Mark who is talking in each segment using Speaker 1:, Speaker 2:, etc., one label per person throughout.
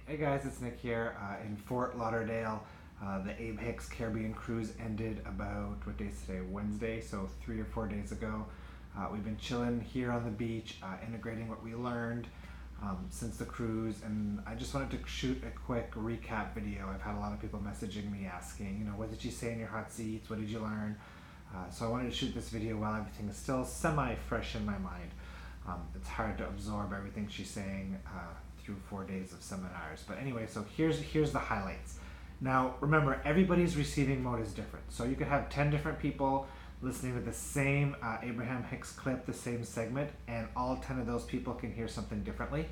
Speaker 1: Hey guys, it's Nick here in Fort Lauderdale. The Abe Hicks Carribean cruise ended about, what day is today? Wednesday, so 3 or 4 days ago. We've been chilling here on the beach, integrating what we learned since the cruise, and I just wanted to shoot a quick recap video. I've had a lot of people messaging me asking, what did you say in your hot seats? What did you learn? So I wanted to shoot this video while everything is still semi-fresh in my mind. It's hard to absorb everything she's saying through 4 days of seminars. But anyway, so here's the highlights. Now, remember, everybody's receiving mode is different. So you could have 10 different people listening to the same Abraham Hicks clip, the same segment, and all 10 of those people can hear something differently.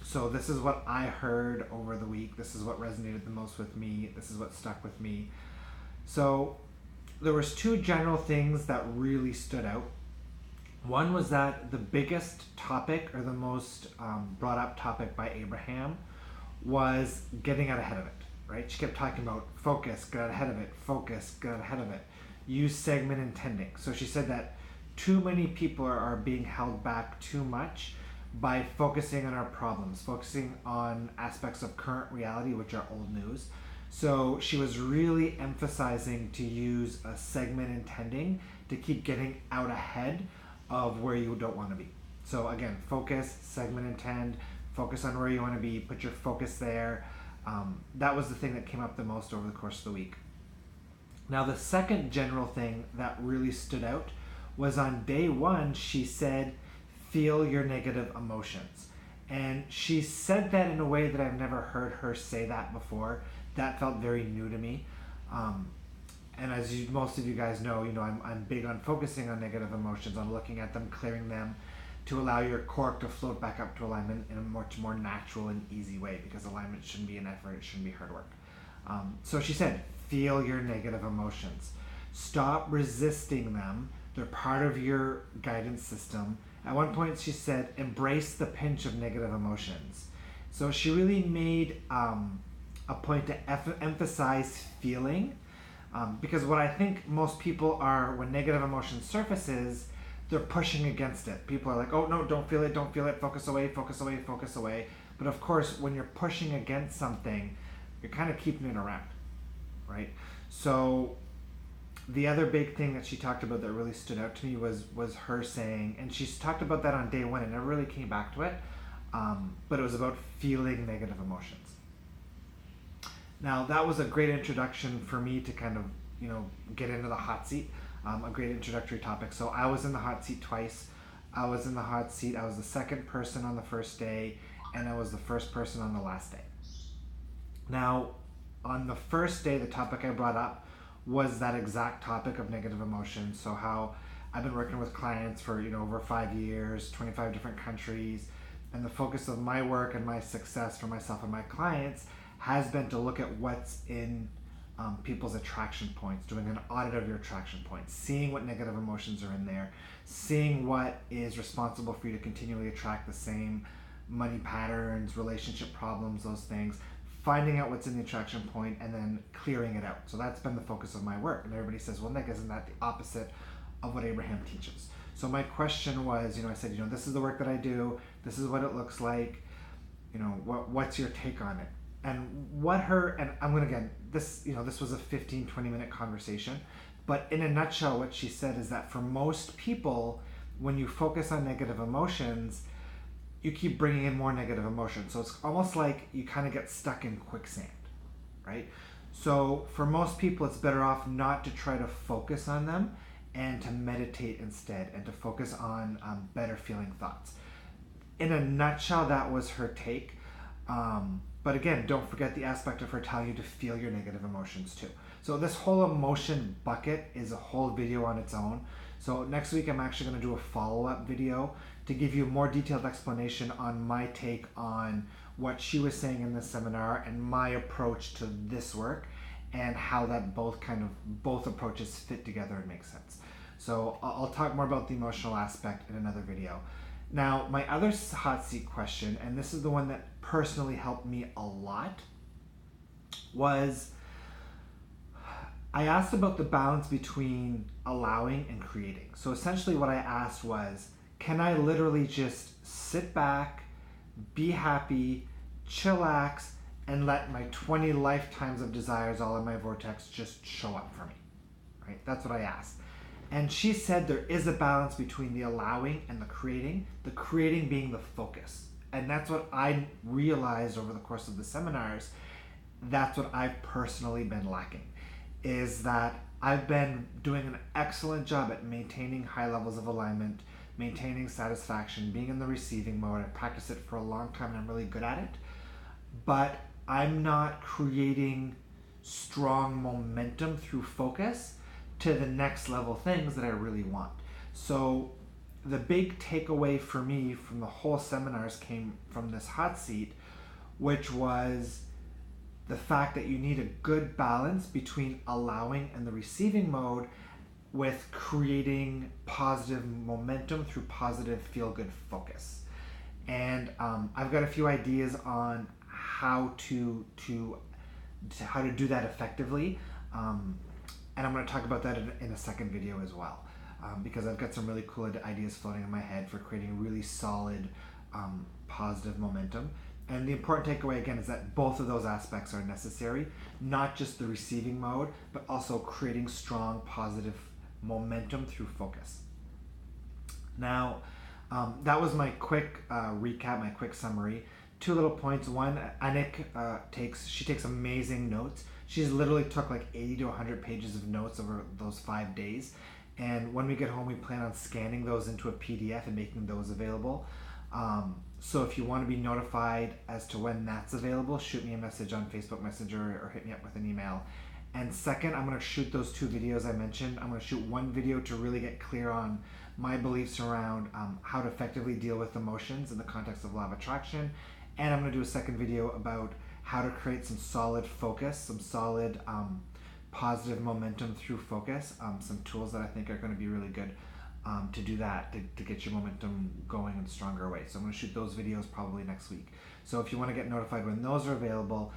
Speaker 1: So this is what I heard over the week. This is what resonated the most with me. This is what stuck with me. So there was two general things that really stood out. One was that the biggest topic, or the most brought up topic by Abraham, was getting out ahead of it, right? She kept talking about focus, get out ahead of it, focus, get out ahead of it, use segment intending. So she said that too many people are being held back too much by focusing on our problems, focusing on aspects of current reality, which are old news. So she was really emphasizing to use a segment intending to keep getting out ahead of where you don't want to be. So again, focus, segment intend, focus on where you want to be, put your focus there. That was the thing that came up the most over the course of the week. Now the second general thing that really stood out was on day one, she said, feel your negative emotions. And she said that in a way that I've never heard her say that before. That felt very new to me. And as most of you guys know, I'm big on focusing on negative emotions, on looking at them, clearing them, to allow your cork to float back up to alignment in a much more natural and easy way, because alignment shouldn't be an effort, it shouldn't be hard work. So she said, feel your negative emotions. Stop resisting them. They're part of your guidance system. At one point she said, embrace the pinch of negative emotions. So she really made a point to emphasize feeling. Because what I think most people are, when negative emotion surfaces, they're pushing against it. People are like, oh no, don't feel it, focus away, focus away, focus away. But of course, when you're pushing against something, you're kind of keeping it around, right? So the other big thing that she talked about that really stood out to me was her saying, and she's talked about that on day one and never really came back to it, but it was about feeling negative emotions. Now that was a great introduction for me to kind of, get into the hot seat, a great introductory topic. So I was in the hot seat twice. I was the second person on the first day, and I was the first person on the last day. Now, on the first day, the topic I brought up was that exact topic of negative emotions. So how I've been working with clients for, over 5 years, 25 different countries, and the focus of my work and my success for myself and my clients has been to look at what's in people's attraction points, doing an audit of your attraction points, seeing what negative emotions are in there, seeing what is responsible for you to continually attract the same money patterns, relationship problems, those things, finding out what's in the attraction point and then clearing it out. So that's been the focus of my work. And everybody says, well, Nick, isn't that the opposite of what Abraham teaches? So my question was, I said, this is the work that I do, this is what it looks like, what's your take on it? And I'm going to, again, this was a 15, 20-minute conversation, but in a nutshell, what she said is that for most people, when you focus on negative emotions, you keep bringing in more negative emotions. So it's almost like you kind of get stuck in quicksand, right? So for most people, it's better off not to try to focus on them and to meditate instead, and to focus on better feeling thoughts. In a nutshell, that was her take. But again, don't forget the aspect of her telling you to feel your negative emotions too. So this whole emotion bucket is a whole video on its own. So next week, I'm actually going to do a follow-up video to give you a more detailed explanation on my take on what she was saying in this seminar and my approach to this work, and how that both approaches fit together and make sense. So I'll talk more about the emotional aspect in another video. Now, my other hot seat question, and this is the one that personally helped me a lot, was I asked about the balance between allowing and creating. So essentially what I asked was, can I literally just sit back, be happy, chillax, and let my 20 lifetimes of desires all in my vortex just show up for me. Right? That's what I asked. And she said there is a balance between the allowing and the creating being the focus. And that's what I realized over the course of the seminars. That's what I've personally been lacking, is that I've been doing an excellent job at maintaining high levels of alignment, maintaining satisfaction, being in the receiving mode. I've practiced it for a long time and I'm really good at it. But I'm not creating strong momentum through focus to the next level things that I really want. So the big takeaway for me from the whole seminars came from this hot seat, which was the fact that you need a good balance between allowing and the receiving mode with creating positive momentum through positive feel-good focus. And I've got a few ideas on how to do that effectively. And I'm going to talk about that in a second video as well, because I've got some really cool ideas floating in my head for creating really solid, positive momentum. And the important takeaway again is that both of those aspects are necessary, not just the receiving mode, but also creating strong, positive momentum through focus. Now, that was my quick recap, my quick summary. Two little points. One, Anik takes amazing notes. She's literally took like 80 to 100 pages of notes over those 5 days. And when we get home, we plan on scanning those into a PDF and making those available. So if you want to be notified as to when that's available, shoot me a message on Facebook Messenger or hit me up with an email. And second, I'm going to shoot those 2 videos I mentioned. I'm going to shoot one video to really get clear on my beliefs around how to effectively deal with emotions in the context of law of attraction. And I'm going to do a second video about how to create some solid focus, some solid positive momentum through focus, some tools that I think are going to be really good to do that, to get your momentum going in a stronger way. So I'm going to shoot those videos probably next week. So if you want to get notified when those are available,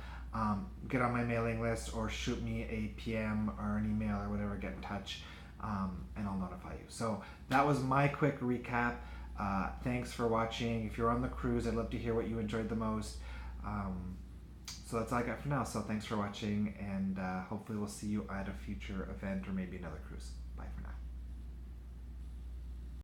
Speaker 1: get on my mailing list or shoot me a PM or an email or whatever, get in touch, and I'll notify you. So that was my quick recap. Thanks for watching. If you're on the cruise, I'd love to hear what you enjoyed the most. So that's all I got for now. So thanks for watching, and hopefully we'll see you at a future event or maybe another cruise.